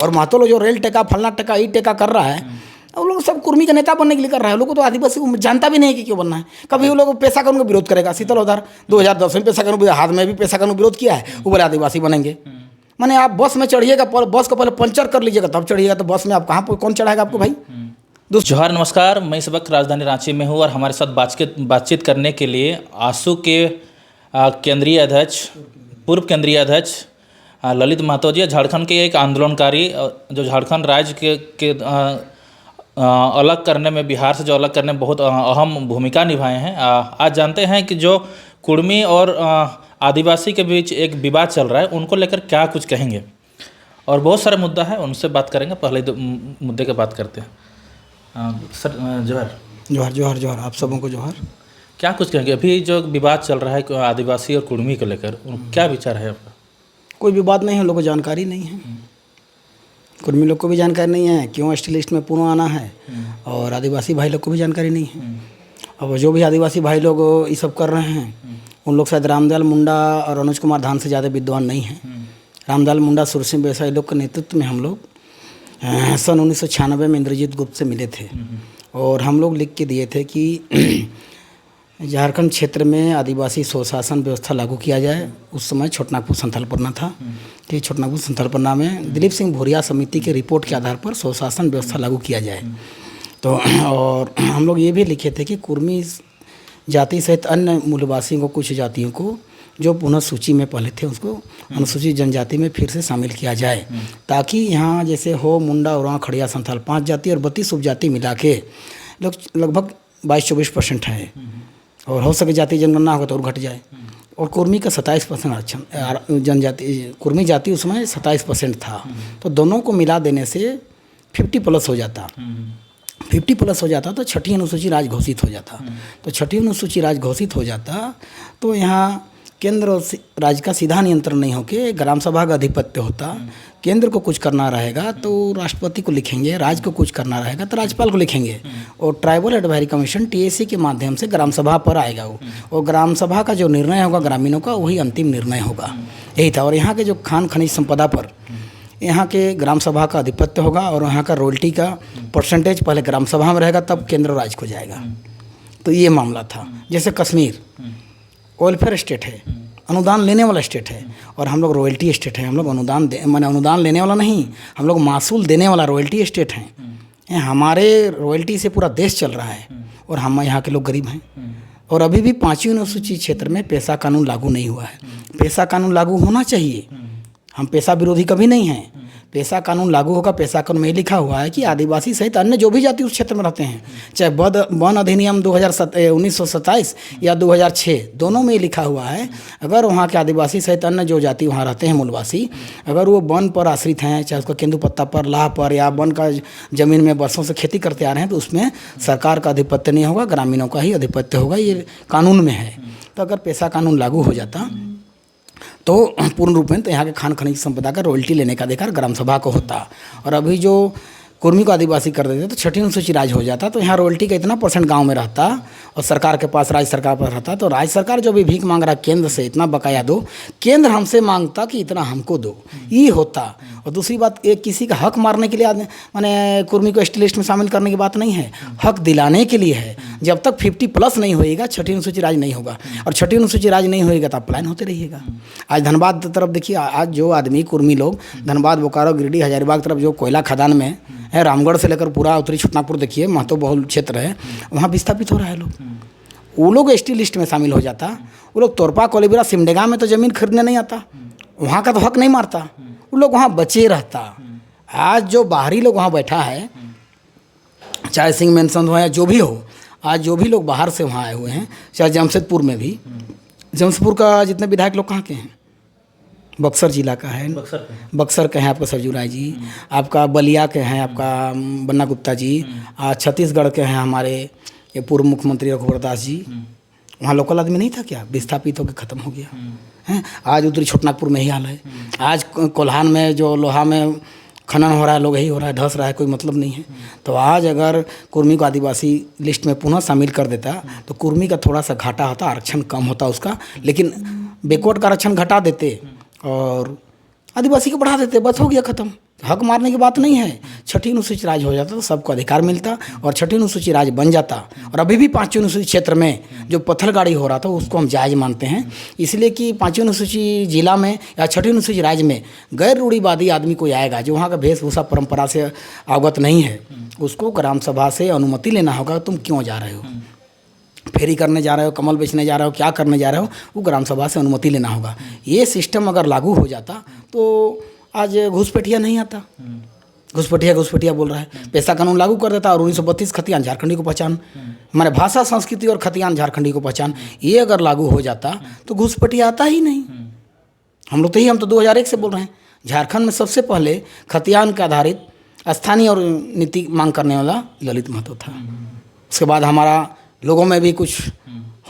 और महतो लोग जो रेल टेका फलना टेका ई टेका कर रहा है, वो लोग सब कुर्मी का नेता बनने के लिए कर रहा है। लोगों को तो आदिवासी को जानता भी नहीं कि क्यों बनना है। कभी वो लोग पेशा कानून का विरोध करेगा, शीतल उधार 2010 में पेशा कानून, हाथ में भी पेशा कानून विरोध किया है, वो बोले आदिवासी बनेंगे। माने आप बस में चढ़िएगा, बस को पहले पंचर कर लीजिएगा तब चढ़िएगा, तो बस में आप कहाँ पर कौन चढ़ाएगा आपको भाई। जोहार, नमस्कार। मैं इस वक्त राजधानी रांची में हूँ और हमारे साथ बातचीत करने के लिए आसू के केंद्रीय अध्यक्ष, पूर्व केंद्रीय अध्यक्ष ललित महतो जी, झारखंड के एक आंदोलनकारी जो झारखंड राज्य के अलग करने में, बिहार से जो अलग करने में बहुत अहम भूमिका निभाए हैं। आज जानते हैं कि जो कुर्मी और आदिवासी के बीच एक विवाद चल रहा है, उनको लेकर क्या कुछ कहेंगे, और बहुत सारे मुद्दा है, उनसे बात करेंगे। पहले मुद्दे की बात करते हैं। सर जोहार। जोहार जोहार जोहार, आप सबों को जोहार। क्या कुछ कहेंगे अभी जो विवाद चल रहा है आदिवासी और कुर्मी को लेकर, क्या विचार है आपका? कोई विवाद नहीं है, लोगों को जानकारी नहीं है, कुर्मी लोग को भी जानकारी नहीं है क्यों एसटी लिस्ट में पुनः आना है, और आदिवासी भाई लोग को भी जानकारी नहीं है। अब जो भी आदिवासी भाई लोग ये सब कर रहे हैं, उन लोग शायद रामदयाल मुंडा और अनुज कुमार धान से ज़्यादा विद्वान नहीं हैं। रामदयाल मुंडा, सुरसिंह बेसाई लोग के नेतृत्व में हम लोग सन 1996 में इंद्रजीत गुप्त से मिले थे, और हम लोग लिख के दिए थे कि झारखंड क्षेत्र में आदिवासी स्वशासन व्यवस्था लागू किया जाए। उस समय छोटनागपुर संथाल परना था कि छोटनागपुर संथाल परना में दिलीप सिंह भूरिया समिति के रिपोर्ट के आधार पर स्वशासन व्यवस्था लागू किया जाए। तो और हम लोग ये भी लिखे थे कि कुर्मी जाति सहित अन्य मूलवासियों को, कुछ जातियों को जो पुनः सूची में पहले थे, उसको अनुसूचित जनजाति में फिर से शामिल किया जाए, ताकि यहाँ जैसे हो मुंडा, उरांव, खड़िया, संथाल 5 जाति और 32 उपजाति मिला के लगभग 22-24% है, और हो सके जाति जनगणना होगा तो और घट जाए। और कुर्मी का 27% आरक्षण, जनजाति कुर्मी जाति उस समय 27% था, तो दोनों को मिला देने से 50+ हो जाता। 50+ हो जाता तो छठी अनुसूची राज घोषित हो जाता। तो छठी अनुसूची राज घोषित हो जाता तो यहाँ केंद्र और राज्य का सीधा नियंत्रण नहीं होके ग्राम सभा का अधिपत्य होता। केंद्र को कुछ करना रहेगा तो राष्ट्रपति को लिखेंगे, राज्य को कुछ करना रहेगा तो राज्यपाल को लिखेंगे, और ट्राइबल एडवाइजरी कमीशन TAC के माध्यम से ग्राम सभा पर आएगा वो, और ग्राम सभा का जो निर्णय होगा ग्रामीणों का, वही अंतिम निर्णय होगा। यही था। और यहाँ के जो खान खनिज संपदा पर यहाँ के ग्राम सभा का अधिपत्य होगा, और यहाँ का रॉयल्टी का परसेंटेज पहले ग्राम सभा में रहेगा, तब केंद्र राज्य को जाएगा। तो ये मामला था। जैसे कश्मीर वेलफेयर स्टेट है, अनुदान लेने वाला स्टेट है, और हम लोग रॉयल्टी स्टेट है। हम लोग अनुदान लेने वाला नहीं, हम लोग मासूल देने वाला रॉयल्टी स्टेट हैं। हमारे रॉयल्टी से पूरा देश चल रहा है, और हम यहाँ के लोग गरीब हैं। और अभी भी 5वीं अनुसूची क्षेत्र में पेशा कानून लागू नहीं हुआ है। पेशा कानून लागू होना चाहिए, हम पेशा विरोधी कभी नहीं हैं। पेशा कानून लागू होगा। पेशा कानून में लिखा हुआ है कि आदिवासी सहित अन्य जो भी जाति उस क्षेत्र में रहते हैं, चाहे वन अधिनियम 1927 या 2006, दोनों में लिखा हुआ है, अगर वहाँ के आदिवासी सहित अन्य जो जाति वहाँ रहते हैं मूलवासी, अगर वो वन पर आश्रित हैं, चाहे उसका केंदुपत्ता पर, लाह पर, या वन का ज़मीन में वर्षों से खेती करते आ रहे हैं, तो उसमें सरकार का अधिपत्य नहीं होगा, ग्रामीणों का ही अधिपत्य होगा। ये कानून में है। तो अगर पेशा कानून लागू हो जाता तो पूर्ण रूप में तो यहाँ के खान खनिज संपदा का रॉयल्टी लेने का अधिकार ग्राम सभा को होता। और अभी जो कुर्मी को आदिवासी कर देते तो छठी अनुसूची राज हो जाता, तो यहाँ रॉयल्टी का इतना % गांव में रहता, और सरकार के पास, राज्य सरकार पर रहता। तो राज्य सरकार जो भी भीख मांग रहा है केंद्र से, इतना बकाया दो, केंद्र हमसे मांगता कि इतना हमको दो, ये होता। और दूसरी बात, एक किसी का हक मारने के लिए माने कुर्मी को एसटी लिस्ट में शामिल करने की बात नहीं है, हक दिलाने के लिए है। जब तक 50+ नहीं होएगा छठी अनुसूची राज नहीं होगा, और छठी अनुसूची राज नहीं होएगा तो आप पलायन होते रहिएगा। आज धनबाद तरफ देखिए, आज जो आदमी कुर्मी लोग धनबाद, बोकारो, गिरिडीह, हजारीबाग तरफ जो कोयला खदान में है, रामगढ़ से लेकर पूरा उत्तरी छोटनागपुर देखिए, महतो बहुल क्षेत्र है, वहाँ विस्थापित हो रहा है लोग। वो लोग एसटी लिस्ट में शामिल हो जाता। वो लोग तोरपा, कोलेबिरा, सिमडेगा में तो ज़मीन खरीदने नहीं आता, वहाँ का तो हक नहीं मारता, वो लोग वहाँ बचे रहता। आज जो बाहरी लोग वहाँ बैठा है, चाहे सिंह मेंशन हो या जो भी हो, आज जो भी लोग बाहर से वहाँ आए हुए हैं, चाहे जमशेदपुर में भी, जमशेदपुर का जितने विधायक लोग कहाँ के हैं, बक्सर जिला का है, बक्सर के हैं आपका सरजू राय जी, आपका बलिया के हैं आपका बन्ना गुप्ता जी, छत्तीसगढ़ के हैं हमारे ये पूर्व मुख्यमंत्री रघुवर दास जी। वहाँ लोकल आदमी नहीं था क्या, विस्थापित होकर ख़त्म हो गया है। आज उत्तरी छोटनागपुर में ही हाल है। आज कोल्हान में जो लोहा में खनन हो रहा है, लोग यही हो रहा है, धस रहा है, कोई मतलब नहीं है। तो आज अगर कुर्मी को आदिवासी लिस्ट में पुनः शामिल कर देता तो कुर्मी का थोड़ा सा घाटा होता, आरक्षण कम होता उसका, लेकिन बैकवर्ड का आरक्षण घटा देते और आदिवासी को बढ़ा देते, बस हो गया ख़त्म। हक मारने की बात नहीं है। छठी अनुसूचित राज्य हो जाता तो सबको अधिकार मिलता और छठी अनुसूचित राज्य बन जाता। और अभी भी पाँचवीं अनुसूचित क्षेत्र में जो पत्थरगाड़ी हो रहा था उसको हम जायज़ मानते हैं, इसलिए कि पाँचवीं अनुसूचित जिला में या छठी अनुसूचित राज्य में गैर रूढ़िवादी आदमी कोई आएगा जो वहाँ का वेशभूषा परंपरा से अवगत नहीं है, उसको ग्राम सभा से अनुमति लेना होगा। तुम क्यों जा रहे हो, फेरी करने जा रहे हो, कमल बेचने जा रहे हो, क्या करने जा रहे हो, वो ग्राम सभा से अनुमति लेना होगा। ये सिस्टम अगर लागू हो जाता तो आज घुसपैठिया नहीं आता। घुसपैठिया बोल रहा है। पेशा कानून लागू कर देता और 1932 खतियान झारखंडी को पहचान, हमारे भाषा संस्कृति और खतियान झारखंडी को पहचान, ये अगर लागू हो जाता तो घुसपैठिया आता ही नहीं। हम तो 2001 से बोल रहे हैं। झारखंड में सबसे पहले खतियान के आधारित स्थानीय और नीति मांग करने वाला ललित महतो था। उसके बाद हमारा लोगों में भी कुछ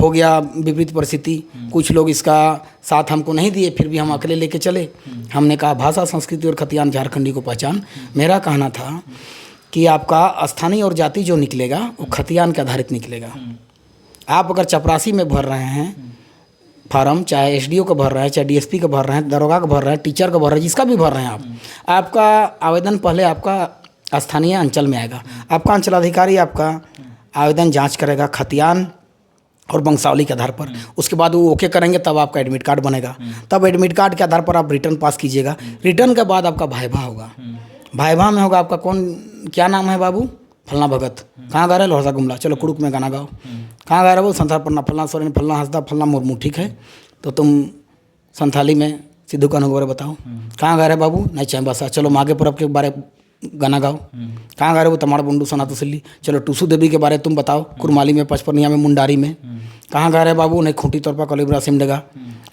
हो गया विपरीत परिस्थिति, कुछ लोग इसका साथ हमको नहीं दिए, फिर भी हम अकेले लेके चले। हमने कहा भाषा संस्कृति और खतियान झारखंडी को पहचान। मेरा कहना था कि आपका स्थानीय और जाति जो निकलेगा वो खतियान के आधारित निकलेगा। आप अगर चपरासी में भर रहे हैं फार्म, चाहे एसडीओ का भर रहे हैं, चाहे डीएसपी का भर रहे हैं, दरोगा का भर रहे हैं, टीचर का भर रहे हैं, जिसका भी भर रहे हैं आपका आवेदन पहले आपका स्थानीय अंचल में आएगा। आपका अंचलाधिकारी आपका आवेदन जांच करेगा खतियान और वंशावली के आधार पर। उसके बाद वो ओके करेंगे तब आपका एडमिट कार्ड बनेगा। तब एडमिट कार्ड के आधार पर आप रिटर्न पास कीजिएगा। रिटर्न के बाद आपका भाइभा होगा। भाइभा में होगा आपका क्या नाम है बाबू, फलना भगत, कहाँ गा रहे, लोहरसा गुमला, चलो कुड़ुक में गाना गाओ। कहाँ गा रहे वो, संथाल पन्ना, फलना सोरेन, फलना हंसदा, फलना मुर्मू, ठीक है। तो तुम संथाली में सिद्धू कानू के बारे बताओ। कहाँ गा रहे बाबू, नहीं चाहे बसा, चलो माघे पर्व के बारे गाना गाओ। कहाँ गा रहे वो, तमाड़ बुंडू सना तुसिल्ली, चलो टूसू देवी के बारे तुम बताओ, कुरमाली में, पचपनिया में, मुंडारी में। कहाँ गा रहे बाबू, नहीं खूंटी तौर पर कलिब्रा सिमडेगा,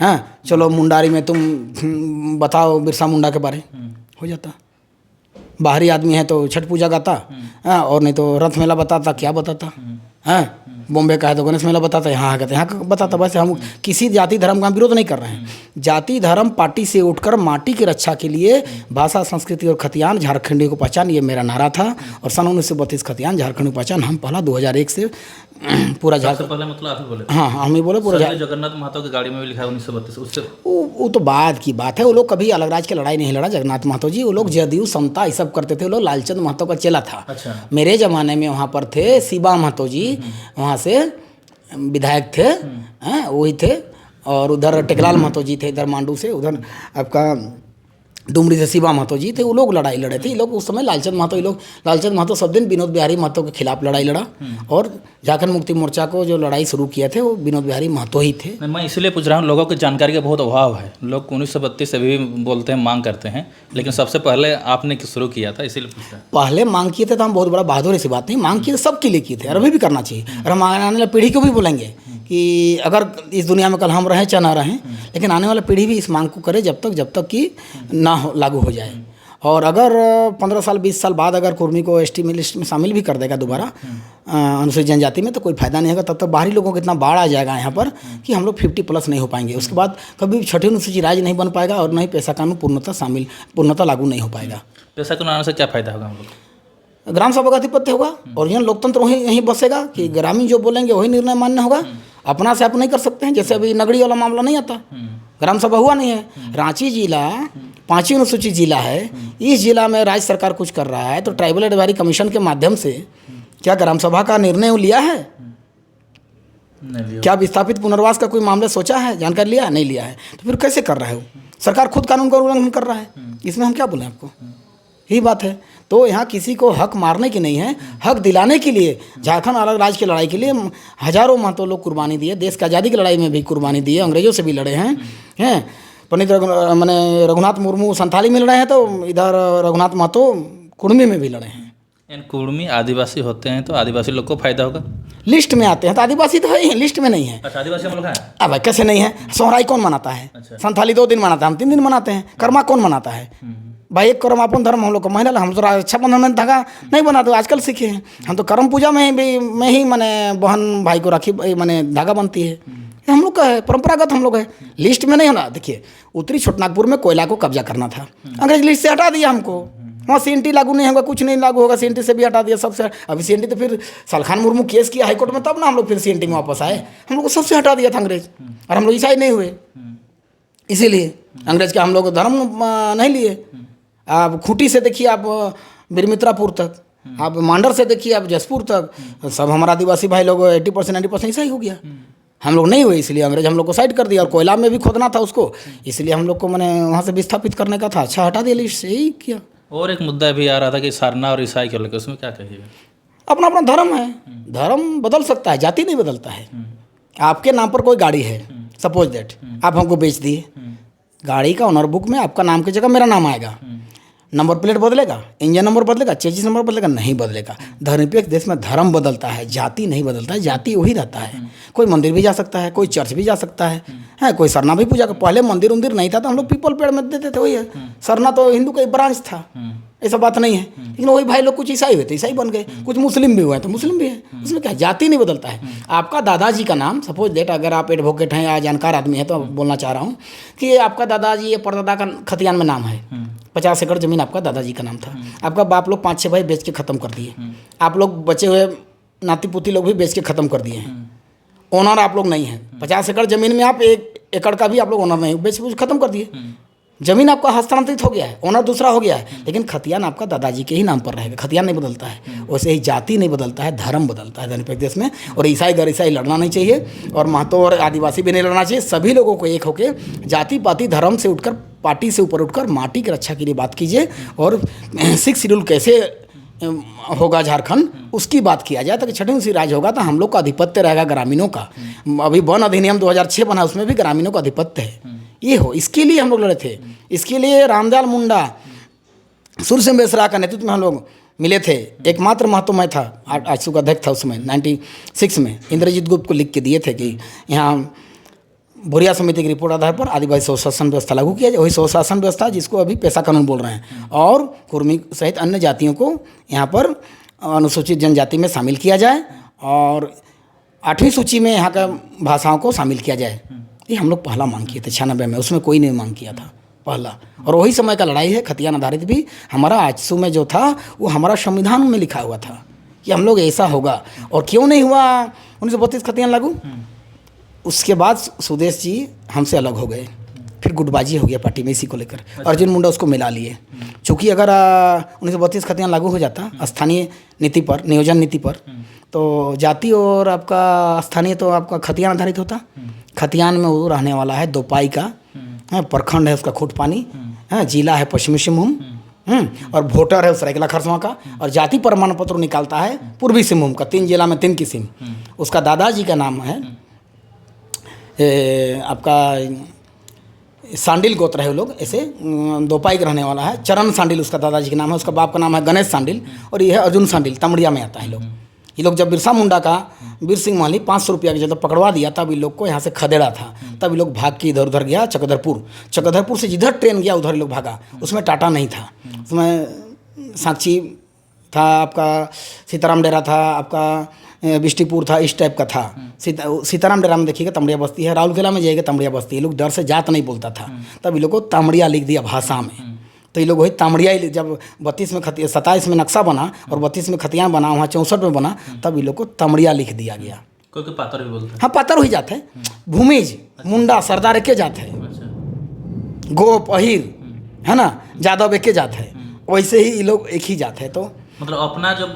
हाँ चलो मुंडारी में तुम बताओ बिरसा मुंडा के बारे। हो जाता। बाहरी आदमी है तो छठ पूजा गाता, हाँ, और नहीं तो रथ मेला बताता, क्या बताता, हाँ बॉम्बे का है तो गणेश मेला बताता है, यहाँ कहते हैं यहाँ बताता। वैसे हम किसी जाति धर्म का विरोध नहीं कर रहे हैं। जाति धर्म पार्टी से उठकर माटी की रक्षा के लिए भाषा संस्कृति और खतियान झारखंडी को पहचान, ये मेरा नारा था। और सन 1932 खतियान झारखंडी को पहचान हम पहला 2001 से पूरा झारखंड, पहले मतलब आप ही बोले, हाँ हम ही बोले पूरा जगन्नाथ महतो की गाड़ी में भी लिखा है 1932। उससे वो तो बाद की बात है। वो लोग कभी अलग राज्य की लड़ाई नहीं लड़ा जगन्नाथ महतो जी। वो लोग जदयू समता ये सब करते थे। वो लोग लालचंद महतो का चेला था। अच्छा। मेरे ज़माने में वहाँ पर थे शिवा महतो जी, वहाँ से विधायक थे, हैं वही थे। और उधर टेकलाल महतो जी थे, इधर मांडू से, उधर आपका डुमरी से शिवा महतो जी थे। वो लोग लड़ाई लड़े थे। ये लोग उस समय लालचंद महतो, ये लोग लालचंद महतो सब दिन विनोद बिहारी महतो के खिलाफ लड़ाई लड़ा। और झारखंड मुक्ति मोर्चा को जो लड़ाई शुरू किए थे वो विनोद बिहारी महतो ही थे। मैं इसलिए पूछ रहा हूँ, लोगों की जानकारी का बहुत अभाव है। लोग 1932 से भी बोलते हैं, मांग करते हैं, लेकिन सबसे पहले आपने शुरू किया था, इसीलिए पूछ रहा हूँ। पहले मांग किए थे तो हम बहुत बड़ा बहादुरी से बात नहीं, मांग किए सबके लिए किए थे और अभी भी करना चाहिए। और हम आने वाली पीढ़ी को भी बोलेंगे कि अगर इस दुनिया में कल हम रहें चाहे ना रहें, लेकिन आने वाला पीढ़ी भी इस मांग को करे जब तक कि ना हो लागू हो जाए। और अगर 15 साल 20 साल बाद अगर कुर्मी को एसटी लिस्ट में शामिल भी कर देगा दोबारा अनुसूचित जनजाति में, तो कोई फायदा नहीं होगा। तब तक बाहरी लोगों को इतना बाढ़ आ जाएगा यहाँ पर कि हम लोग 50+ नहीं हो पाएंगे। उसके बाद कभी छठी अनुसूचित राज्य नहीं बन पाएगा और न ही पेशा कानून पूर्णतः लागू नहीं हो पाएगा। पेशा कानून आने से क्या फायदा होगा हम लोग? ग्राम सभा का आधिपत्य होगा, ओरिजिनल लोकतंत्र वहीं यहीं बसेगा कि ग्रामीण जो बोलेंगे वही निर्णय मान्य होगा। अपना से आप नहीं कर सकते हैं। जैसे अभी नगरी वाला मामला नहीं आता, ग्राम सभा हुआ नहीं है। रांची जिला 5वीं अनुसूचित जिला है। इस जिला में राज्य सरकार कुछ कर रहा है तो ट्राइबल एडवाइजरी कमीशन के माध्यम से क्या ग्राम सभा का निर्णय लिया है? क्या विस्थापित पुनर्वास का कोई मामला सोचा है, जानकारी लिया? नहीं लिया है। तो फिर कैसे कर रहा है वो? सरकार खुद कानून का उल्लंघन कर रहा है। इसमें हम क्या बोलें आपको, यही बात है। तो यहाँ किसी को हक मारने की नहीं है, हक दिलाने के लिए झारखंड अलग राज्य की लड़ाई के लिए हजारों महतो लोग कुर्बानी दिए। देश की आज़ादी की लड़ाई में भी कुर्बानी दिए, अंग्रेजों से भी लड़े हैं। पंडित रघुनाथ मुर्मू संथाली में लड़े हैं, तो इधर रघुनाथ महतो कुर्मी में भी लड़े हैं। कुर्मी आदिवासी होते हैं तो आदिवासी लोग को फायदा होगा। लिस्ट में आते हैं तो आदिवासी तो है ही, लिस्ट में नहीं है। अच्छा, आदिवासी हम लोग हैं। अब कैसे नहीं है? सोहराई कौन मनाता है? अच्छा। संथाली 2 दिन मनाता है, हम 3 दिन मनाते हैं। कर्मा कौन मनाता है? भाई एक कर्म अपन धर्म हम लोग का महिला, हम तो रक्षाबंधन में धागा नहीं बनाते, आजकल सीखे हैं हम तो। कर्म पूजा में ही मैंने बहन भाई को राखी मैंने धागा बनती है। हम लोग का है, परंपरागत हम लोग है। लिस्ट में नहीं होना। देखिए उत्तरी छोटनागपुर में कोयला को कब्जा करना था, अंग्रेज लिस्ट से हटा दिया हमको। वहाँ CNT लागू नहीं होगा, कुछ नहीं लागू होगा, CNT से भी हटा दिया सबसे। अभी CNT तो फिर सलखान मुर्मू केस किया हाईकोर्ट में, तब ना हम लोग फिर CNT में वापस आए। हम लोग को सबसे हटा दिया था अंग्रेज, और हम लोग ईसाई नहीं हुए, इसीलिए अंग्रेज का हम लोग धर्म नहीं लिए। आप खूंटी से देखिए, आप बिरमित्रापुर तक, आप मांडर से देखिए, आप जसपुर तक, सब हमारा आदिवासी भाई लोग 80% 90% ऐसा ही हो गया। हम लोग नहीं हुए, इसलिए अंग्रेज हम लोग को साइड कर दिया। और कोयला में भी खोदना था उसको, इसलिए हम लोग को मैंने वहाँ से विस्थापित करने का था। अच्छा, हटा दिया लिस्ट से, यही किया। और एक मुद्दा भी आ रहा था कि सरना और ईसाई को लेकर, उसमें क्या कहिएगा? अपना अपना धर्म है, धर्म बदल सकता है, जाति नहीं बदलता है। आपके नाम पर कोई गाड़ी है, सपोज दैट आप हमको बेच दिए, गाड़ी का ऑनर बुक में आपका नाम की जगह मेरा नाम आएगा, नंबर प्लेट बदलेगा, इंजन नंबर बदलेगा, चेसिस नंबर बदलेगा? नहीं बदलेगा। धर्मनिरपेक्ष देश में धर्म बदलता है, जाति नहीं बदलता है। जाति वही रहता है। कोई मंदिर भी जा सकता है, कोई चर्च भी जा सकता है, कोई सरना भी पूजा कर। पहले मंदिर उंदिर नहीं था तो हम लोग पीपल पेड़ में देते थे, वही है। सरना तो हिंदू का एक ब्रांच था, ऐसा बात नहीं है। लेकिन वही भाई लोग कुछ ईसाई हुए तो ईसाई बन गए, कुछ मुस्लिम भी हुए तो मुस्लिम भी है। उसमें क्या, जाति नहीं बदलता है। आपका दादाजी का नाम, सपोज दैट अगर आप एडवोकेट हैं या जानकार आदमी है तो बोलना चाह रहा हूँ कि आपका दादाजी या परदादा का खतियान में नाम है, 50 एकड़ जमीन आपका दादाजी का नाम था। आपका बाप लोग 5-6 भाई बेच के ख़त्म कर दिए, आप लोग बचे हुए नाती पोती लोग भी बेच के ख़त्म कर दिए हैं। ओनर आप लोग नहीं हैं। 50 एकड़ जमीन में आप 1 एकड़ का भी आप लोग ओनर नहीं, बेच ख़त्म कर दिए। जमीन आपका हस्तांतरित हो गया है, ओनर दूसरा हो गया है, लेकिन खतियान आपका दादाजी के ही नाम पर रहेगा। खतियान नहीं बदलता है। वैसे ही जाति नहीं बदलता है, धर्म बदलता है धर्मनिरपेक्ष देश में। और ईसाई गैर ईसाई लड़ना नहीं चाहिए, और महतो और आदिवासी भी नहीं लड़ना चाहिए। सभी लोगों को एक होकर जाति पाति धर्म से उठकर, पार्टी से ऊपर उठकर माटी की रक्षा के लिए बात कीजिए। और 6 शेड्यूल कैसे होगा झारखंड, उसकी बात किया जाए, ताकि छठी सी राज होगा तो हम लोग का आधिपत्य रहेगा ग्रामीणों का। अभी वन अधिनियम 2006 बना, उसमें भी ग्रामीणों का आधिपत्य है। ये हो, इसके लिए हम लोग लड़े थे। इसके लिए रामदयाल मुंडा, सूरसिंह बेसरा का नेतृत्व में हम लोग मिले थे। एकमात्र महतो मैं था, आजसू का अध्यक्ष था उसमें 96 में। इंद्रजीत गुप्त को लिख के दिए थे कि यहाँ भुरिया समिति की रिपोर्ट आधार पर आदिवासी स्वशासन व्यवस्था लागू किया जाए। वही स्वशासन व्यवस्था जिसको अभी पेशा कानून बोल रहे हैं, और कुर्मी सहित अन्य जातियों को यहाँ पर अनुसूचित जनजाति में शामिल किया जाए, और 8वीं सूची में यहाँ का भाषाओं को शामिल किया जाए। ये हम लोग पहला मांग किए थे 96 में, उसमें कोई नहीं मांग किया था पहला। और वही समय का लड़ाई है। खतियान आधारित भी हमारा आजसू में जो था वो हमारा संविधान में लिखा हुआ था कि हम लोग ऐसा होगा। और क्यों नहीं हुआ 1932 खतियान लागू? उसके बाद सुदेश जी हमसे अलग हो गए, फिर गुटबाजी हो गया पार्टी में इसी को लेकर। अर्जुन मुंडा उसको मिला लिए। चूँकि अगर 1932 खतियान लागू हो जाता स्थानीय नीति पर, नियोजन नीति पर, तो जाति और आपका स्थानीय तो आपका खतियान आधारित होता। खतियान में वो रहने वाला है दोपाई का, प्रखंड है उसका खूंटपानी, जिला है पश्चिमी सिंहभूम, और वोटर है सरायकेला खरसावां का, और जाति प्रमाण पत्र निकालता है पूर्वी सिंहभूम का। 3 जिला में 3 किस्म। उसका दादाजी का नाम है आपका सांडिल गोत्र है वो लोग, ऐसे दोपाई का रहने वाला है। चरण सांडिल उसका दादाजी का नाम है। उसका बाप का नाम है गणेश सांडिल, और ये है अर्जुन सांडिल, तमड़िया में आता है लोग। ये लोग जब बिरसा मुंडा का वीर सिंह माली 500 रुपया के जब पकड़वा दिया, तब ये लोग को यहाँ से खदेड़ा था। तब ये लोग भाग के इधर उधर गया चक्रधरपुर से जिधर ट्रेन गया उधर ये लोग भागा। उसमें टाटा नहीं था, उसमें सांची था, आपका सीताराम डेरा था, आपका बिष्टिपुर था, इस टाइप का था। सीताराम डेरा में देखिएगा तमड़िया बस्ती है, राउरकेला में जाइएगा तमड़िया बस्ती है। लोग डर से जात नहीं बोलता था, तब ये लोग को तमड़िया लिख दिया भाषा में। तो ये लोग वही तामड़िया, जब 32 में 27 में नक्शा बना और 32 में खतियान बना, वहाँ 64 में बना, तब ये लोग को तामड़िया लिख दिया गया। कोई पातर भी बोलता है। हाँ, पातर ही जात है। भूमिज, मुंडा, सरदार एक जात है, गोप, अहिर है ना, जादव एक जात है। वैसे ही ये लोग एक ही जात है। तो मतलब अपना जो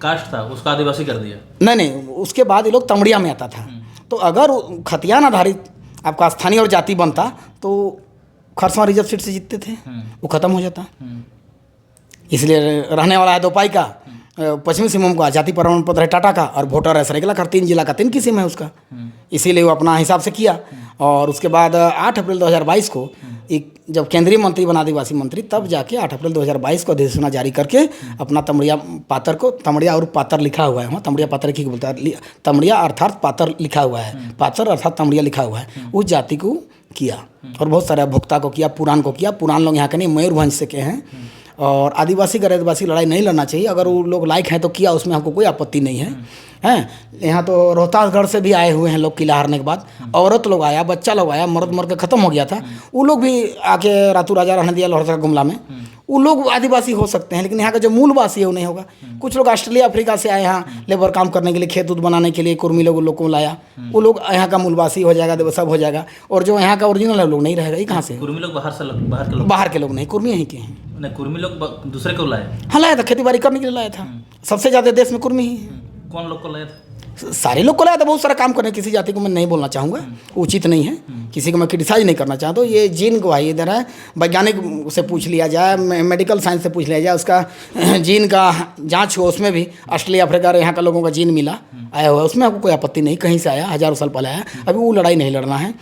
कास्ट था उसका आदिवासी कर दिया? नहीं, उसके बाद ये लोग तमड़िया में आता था। तो अगर खतियान आधारित आपका स्थानीय और जाति बनता तो खरसावां रिजर्व सीट से जीतते थे, वो खत्म हो जाता। इसलिए रहने वाला है दोपाई का, पश्चिमी सिंहभूम का जाति प्रमाण पत्र है टाटा का, और वोटर है सरायकेला का। 3 जिला का 3 किस्म है उसका, इसीलिए वो अपना हिसाब से किया। और उसके बाद 8 अप्रैल 2022 को एक जब केंद्रीय मंत्री बना आदिवासी मंत्री, तब जाके 8 अप्रैल 2022 को अधिसूचना जारी करके अपना तमड़िया पातर को, तमड़िया और पातर लिखा हुआ है वहाँ, तमड़िया पातर की बोलता है, तमड़िया अर्थात पातर लिखा हुआ है, पातर अर्थात तमड़िया लिखा हुआ है। उस जाति को किया, और बहुत सारे भोक्ता को किया, पुराण को किया। पुराण लोग यहाँ के नहीं, मयूरभंज से के हैं। और आदिवासी का आदिवासी लड़ाई नहीं लड़ना चाहिए। अगर वो लोग लायक हैं तो किया, उसमें हमको कोई आपत्ति नहीं है। हैं यहाँ तो रोहतासगढ़ से भी आए हुए हैं लोग किला हारने के बाद, औरत लोग आया, बच्चा लोग आया, मर्द मर के ख़त्म हो गया था। वो लोग भी आके रातू राजा रहने दिया लोहरदगा गुमला में। वो लोग आदिवासी हो सकते हैं, लेकिन यहाँ का जो मूलवासी है वो नहीं होगा। कुछ लोग ऑस्ट्रेलिया अफ्रीका से आए यहाँ लेबर काम करने के लिए, खेत उत बनाने के लिए, कुर्मी लोग उन लोग को लाया, वो लोग यहाँ का मूलवासी हो जाएगा, सब हो जाएगा। और जो यहाँ का ओरिजिनल है लोग नहीं रहेगा। ये कहाँ से? कुर्मी लोग बाहर बाहर के लोग नहीं, कुर्मी यहीं के हैं। नहीं, कुर्मी लोग दूसरे को लाए? हाँ लाया था, खेती बाड़ी करने के लिए लाया था। सबसे ज़्यादा देश में कुर्मी ही है। कौन लोग को लाया था? सारे लोग को लाया था, बहुत सारा काम करने। किसी जाति को मैं नहीं बोलना चाहूँगा, उचित नहीं है, किसी को मैं क्रिटिसाइज नहीं करना चाहता हूँ। ये जीन को है, इधर है, वैज्ञानिक से पूछ लिया जाए, मेडिकल साइंस से पूछ लिया जाए, उसका जीन का जांच हो, उसमें भी ऑस्ट्रेलिया अफ्रीका यहाँ का लोगों का जीन मिला आया हुआ है, उसमें आपको कोई आपत्ति नहीं, कहीं से आया, हज़ारों साल पहले आया। अभी वो लड़ाई नहीं लड़ना है।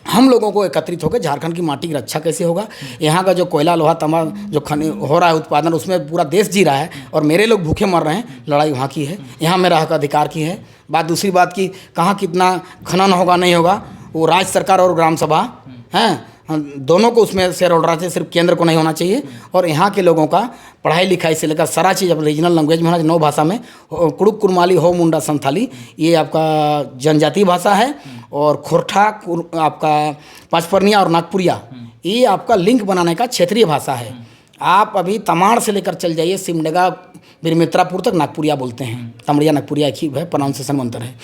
हम लोगों को एकत्रित होकर झारखंड की माटी की रक्षा कैसे होगा, यहाँ का जो कोयला लोहा तंबा जो हो रहा है उत्पादन, उसमें पूरा देश जी रहा है और मेरे लोग भूखे मर रहे हैं, लड़ाई वहाँ की है, यहाँ मेरा हक अधिकार की है। बात दूसरी बात की, कहाँ कितना खनन होगा नहीं होगा, वो राज्य सरकार और ग्राम सभा हैं, दोनों को उसमें शेयर होल्डर चाहिए, सिर्फ केंद्र को नहीं होना चाहिए। और यहाँ के लोगों का पढ़ाई लिखाई से लेकर सारा चीज़ अपने रीजनल लैंग्वेज में होना चाहिए, 9 भाषा में। कुड़ुक, कुरमाली, हो, मुंडा, संथाली, ये आपका जनजातीय भाषा है। और खोरठा आपका पचपरनिया और नागपुरिया, ये आपका लिंक बनाने का क्षेत्रीय भाषा है। आप अभी तमाड़ से लेकर चल जाइए सिमडेगा बिरमित्रापुर तक नागपुरिया बोलते हैं। तमड़िया नागपुरिया एक ही है, प्रोनाउंसिएशन में अंतर है।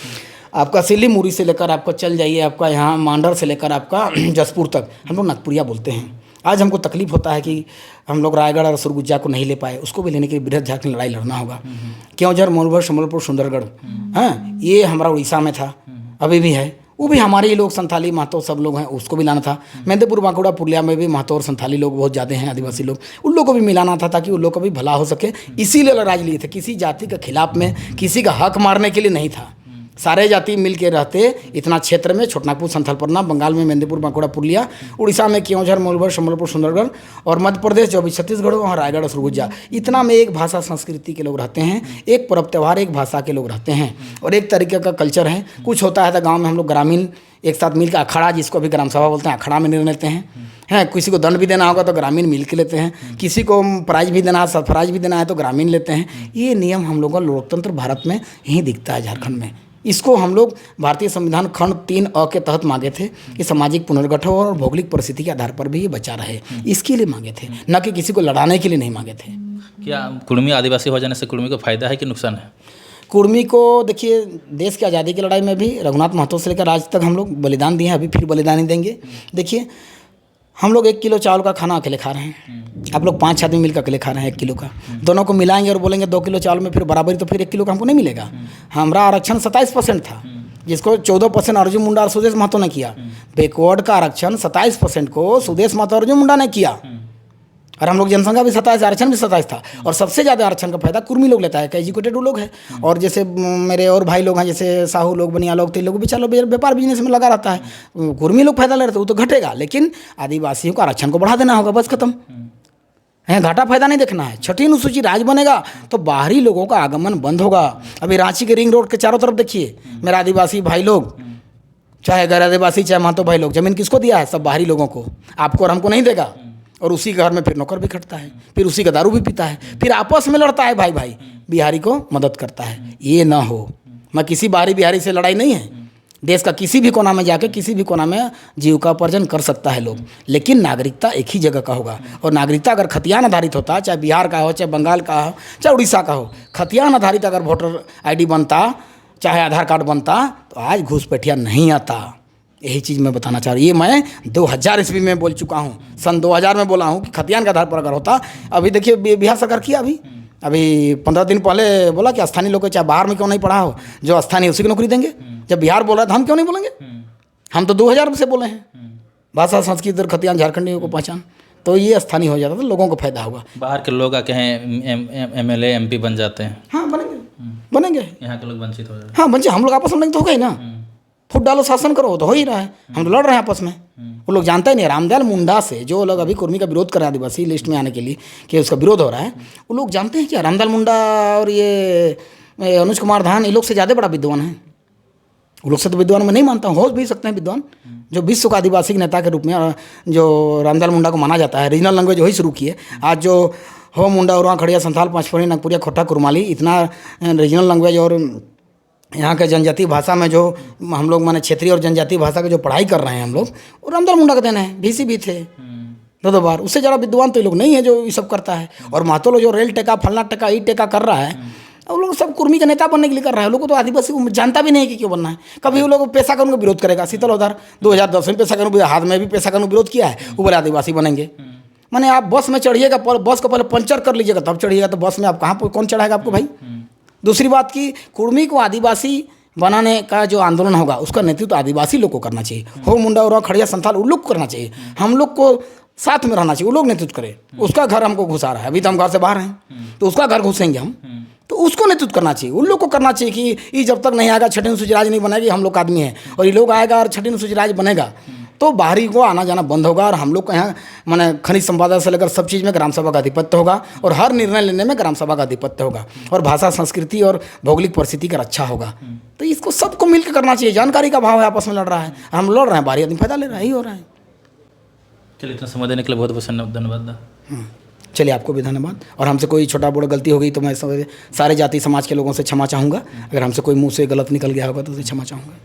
आपका सिलीमुरी से लेकर आपको चल जाइए, आपका यहाँ मांडर से लेकर आपका जसपुर तक हम लोग नागपुरिया बोलते हैं। आज हमको तकलीफ होता है कि हम लोग रायगढ़ और सुरगुजा को नहीं ले पाए, उसको भी लेने के लिए बृहद झारखंड लड़ाई लड़ना होगा। केवझर, मोरभर, संबलपुर, सुंदरगढ़, हाँ, ये हमारा उड़ीसा में था, अभी भी है, वो भी हमारे ही लोग, संथाली महतो सब लोग हैं, उसको भी लाना था। मेदिनीपुर, बांकुड़ा, पुरलिया में भी महतो और संथाली लोग बहुत ज़्यादा हैं, आदिवासी लोग, उन लोगों को भी मिलाना था ताकि उन लोग का भी भला हो सके। इसीलिए लड़ाई लिए थे, किसी जाति के खिलाफ में, किसी का हक मारने के लिए नहीं था। सारे जाति मिल के रहते इतना क्षेत्र में, छोटनागपुर, संथालपरना, बंगाल में मेदिनीपुर, बांकुड़ा, पुरलिया, उड़ीसा में केवझर, मोरभर, संबलपुर, सुंदरगढ़, और मध्य प्रदेश जो अभी छत्तीसगढ़ वहाँ रायगढ़ और सुरगुजा, इतना में एक भाषा संस्कृति के लोग रहते हैं, एक पर्व त्यौहार एक भाषा के लोग रहते हैं और एक तरीके का कल्चर है। कुछ होता है तो गाँव में हम लोग ग्रामीण एक साथ मिलकर अखाड़ा, जिसको अभी ग्राम सभा बोलते हैं, अखाड़ा में निर्णय लेते हैं। किसी को दंड भी देना होगा तो ग्रामीण मिल के लेते हैं, किसी को प्राइज भी देना है, सरफराज भी देना है तो ग्रामीण लेते हैं। ये नियम हम लोगों का लोकतंत्र भारत में यहीं दिखता है, झारखंड में। इसको हम लोग भारतीय संविधान खंड 3A के तहत मांगे थे कि सामाजिक पुनर्गठन और भौगोलिक परिस्थिति के आधार पर भी ये बचा रहे, इसके लिए मांगे थे, न कि किसी को लड़ाने के लिए नहीं मांगे थे। क्या कुर्मी आदिवासी हो जाने से कुर्मी को फायदा है कि नुकसान है? कुर्मी को देखिए, देश की आज़ादी की लड़ाई में भी रघुनाथ महतो से लेकर आज तक हम लोग बलिदान दिए हैं, अभी फिर बलिदान ही देंगे। देखिए, हम लोग 1 किलो चावल का खाना अकेले खा रहे हैं, आप लोग 5 आदमी मिलकर अकेले खा रहे हैं 1 किलो का। दोनों को मिलाएंगे और बोलेंगे 2 किलो चावल में फिर बराबरी, तो फिर 1 किलो का हमको नहीं मिलेगा। हमारा आरक्षण 27% था, जिसको 14% अर्जुन मुंडा और सुदेश महतो ने किया। बैकवर्ड का आरक्षण 27% को सुदेश महतो और अर्जुन मुंडा ने किया, और हम लोग जनसंख्या भी 27, आरक्षण भी 27 था। और सबसे ज़्यादा आरक्षण का फायदा कुर्मी लोग लेता है, कि एजुकेटेड वो लोग हैं। और जैसे मेरे और भाई लोग हैं, जैसे साहू लोग, बनिया लोग, तो लोग भी चलो व्यापार बिजनेस में लगा रहता है, कुर्मी लोग फायदा ले रहे थे, वो तो घटेगा, लेकिन आदिवासियों को आरक्षण को बढ़ा देना होगा, बस खत्म है, घाटा फायदा नहीं देखना है। 6ठी अनुसूची राज्य बनेगा तो बाहरी लोगों का आगमन बंद होगा। अभी रांची के रिंग रोड के चारों तरफ देखिए, मेरा आदिवासी भाई लोग, चाहे गैर आदिवासी चाहे महतो भाई लोग, जमीन किसको दिया है? सब बाहरी लोगों को, आपको और हमको नहीं देगा। और उसी के घर में फिर नौकर भी खटता है, फिर उसी का दारू भी पीता है, फिर आपस में लड़ता है, भाई भाई बिहारी को मदद करता है। ये ना हो। मैं किसी बाहरी बिहारी से लड़ाई नहीं है, देश का किसी भी कोना में जाके किसी भी कोना में जीविका उपार्जन कर सकता है लोग, लेकिन नागरिकता एक ही जगह का होगा। और नागरिकता अगर खतियान आधारित होता, चाहे बिहार का हो, चाहे बंगाल का हो, चाहे उड़ीसा का हो, खतियान आधारित अगर वोटर ID बनता, चाहे आधार कार्ड बनता, तो आज घूसपैठिया नहीं आता। यही चीज़ मैं बताना चाह रहा हूँ। ये मैं 2000 ईस्वी में बोल चुका हूँ, सन 2000 में बोला हूँ कि खतियान के आधार पर अगर होता। अभी देखिए बिहार सरकार किया, अभी 15 दिन पहले बोला कि स्थानीय लोग को चाहे बाहर में क्यों नहीं पढ़ा हो, जो स्थानीय उसी को नौकरी देंगे। जब बिहार बोल रहा है तो हम क्यों नहीं बोलेंगे? हम तो 2000 से बोले हैं, भाषा संस्कृति और खतियान झारखंडियों को पहचान, तो ये स्थानीय हो जाता तो लोगों को फायदा होगा। बाहर के लोग आके हैं MLA MP बन जाते हैं। हाँ बनेंगे, यहाँ के लोग वंचित हो जाते हैं। हाँ वंचित, हम लोग आपस में तो होगा ही ना, फूट डालो शासन करो, तो हो ही रहा है। हम तो लड़ रहे हैं आपस में, वो लोग जानते ही नहीं। रामदयाल मुंडा से जो लोग अभी कुर्मी का विरोध कर रहे हैं आदिवासी लिस्ट में आने के लिए, कि उसका विरोध हो रहा है, वो लोग जानते हैं क्या? रामदयाल मुंडा और ये अनुज कुमार धान, ये लोग से ज़्यादा बड़ा विद्वान है। वो लोग से तो विद्वान मैं नहीं मानता हूँ, हो भी सकते हैं विद्वान, जो विश्व का आदिवासी नेता के रूप में जो रामदयाल मुंडा को माना जाता है। रीजनल लैंग्वेज वही शुरू किए। आज जो हो मुंडा, उरवा, खड़िया, संथाल, पचपरनी, नागपुरिया, खोटा, कुरमाली, इतना रीजनल लैंग्वेज और यहाँ के जनजातीय भाषा में जो हम लोग माने क्षेत्रीय और जनजातीय भाषा की जो पढ़ाई कर रहे हैं हम लोग, वो रामदयाल मुंडा का देना है। VC भी थे, 2 बार। उससे ज़्यादा विद्वान तो ये लोग नहीं है जो ये सब करता है। और महतो लोग जो रेल टेका फलना टेका ई टेका कर रहा है, वो लोग सब कुर्मी का नेता बनने के लिए कर रहा है। लोगों को तो आदिवासी को जानता भी नहीं है कि क्यों बनना है। कभी वो लोग पेशा कानून का विरोध करेगा। शीतल उधर 2010 में पेशा कानून, हाथ में भी पेशा कानून विरोध किया है, ऊपर आदिवासी बनेंगे। माने आप बस में चढ़िएगा, बस को पहले पंचर कर लीजिएगा तब चढ़िएगा, तो बस में आप कहाँ कौन चढ़ाएगा आपको भाई। दूसरी बात की कुर्मी को आदिवासी बनाने का जो आंदोलन होगा उसका नेतृत्व तो आदिवासी लोग को करना चाहिए। हो मुंडा और खड़िया संथाल उन लोग को करना चाहिए। हम लोग को साथ में रहना चाहिए, वो लोग नेतृत्व करें। उसका घर हमको घुसा रहा है, अभी तो हम घर से बाहर हैं, तो उसका घर घुसेंगे हम, तो उसको नेतृत्व करना चाहिए। उन लोग को करना चाहिए कि ये जब तक नहीं आएगा, छठी अनुसूचित राज नहीं बनेगी, हम लोग का आदमी है, और ये लोग आएगा और छठी अनुसूचित राज बनेगा तो बाहरी को आना जाना बंद होगा। और हम लोग को यहाँ माने खनिज संपदा से लेकर सब चीज़ में ग्राम सभा का आधिपत्य होगा, और हर निर्णय लेने में ग्राम सभा का आधिपत्य होगा, और भाषा संस्कृति और भौगोलिक परिस्थिति का अच्छा होगा। तो इसको सबको मिलकर करना चाहिए। जानकारी का भाव है, आपस में लड़ रहा है, हम लड़ रहे हैं, बाहरी आदमी फायदा ले रहा है, ही हो रहा है। चलिए, इतना समय देने के लिए बहुत बहुत धन्यवाद। चलिए, आपको भी धन्यवाद। और हमसे कोई छोटा बड़ा गलती हो गई तो मैं सारे जाति समाज के लोगों से क्षमा चाहूँगा। अगर हमसे कोई मुँह से गलत निकल गया होगा तो उसे क्षमा चाहूँगा।